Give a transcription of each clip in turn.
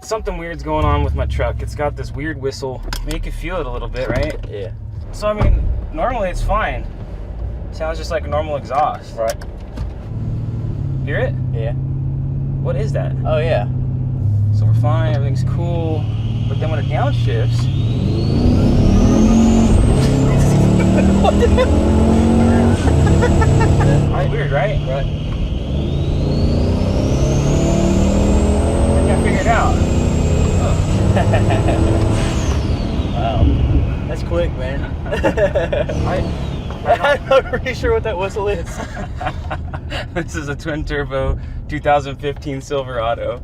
Something weird's going on with my truck. It's got this weird whistle. I mean, you can feel it a little bit, right? Yeah. So, I mean, normally it's fine. It sounds just like a normal exhaust. Right. Hear it? Yeah. What is that? Oh, yeah. So we're fine, everything's cool. But then when it downshifts... What the hell? Weird, right? Right. I can't figure it out. Wow. That's quick, man. I'm not really sure what that whistle is. This is a twin-turbo 2015 Silverado.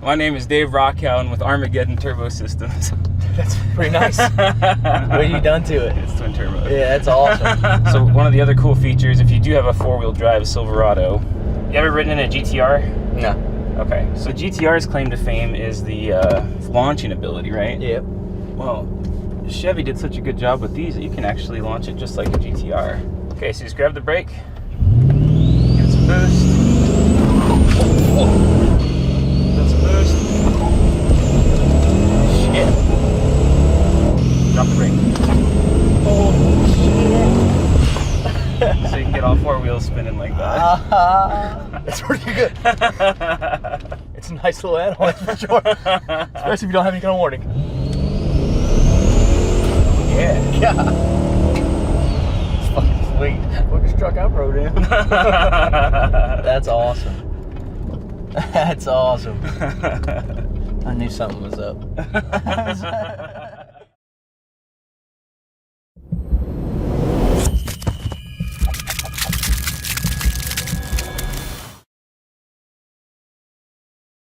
My name is Dave Rockhound with Armageddon Turbo Systems. That's pretty nice. What have you done to it? It's twin turbo. Yeah, that's awesome. So one of the other cool features, if you do have a four-wheel drive Silverado, you ever ridden in a GTR? No. Okay, so GTR's claim to fame is the launching ability, right? Yep. Well, Chevy did such a good job with these that you can actually launch it just like a GTR. Okay, so just grab the brake, give it some boost. Give it some boost. Shit. Drop the brake. Oh, shit. So you can get all four wheels spinning like that. That's pretty good. It's a nice little add-on, that's for sure. Especially if you don't have any kind of warning. Yeah. It's fucking sweet. Quickest truck I've rode in. That's awesome. That's awesome. I knew something was up.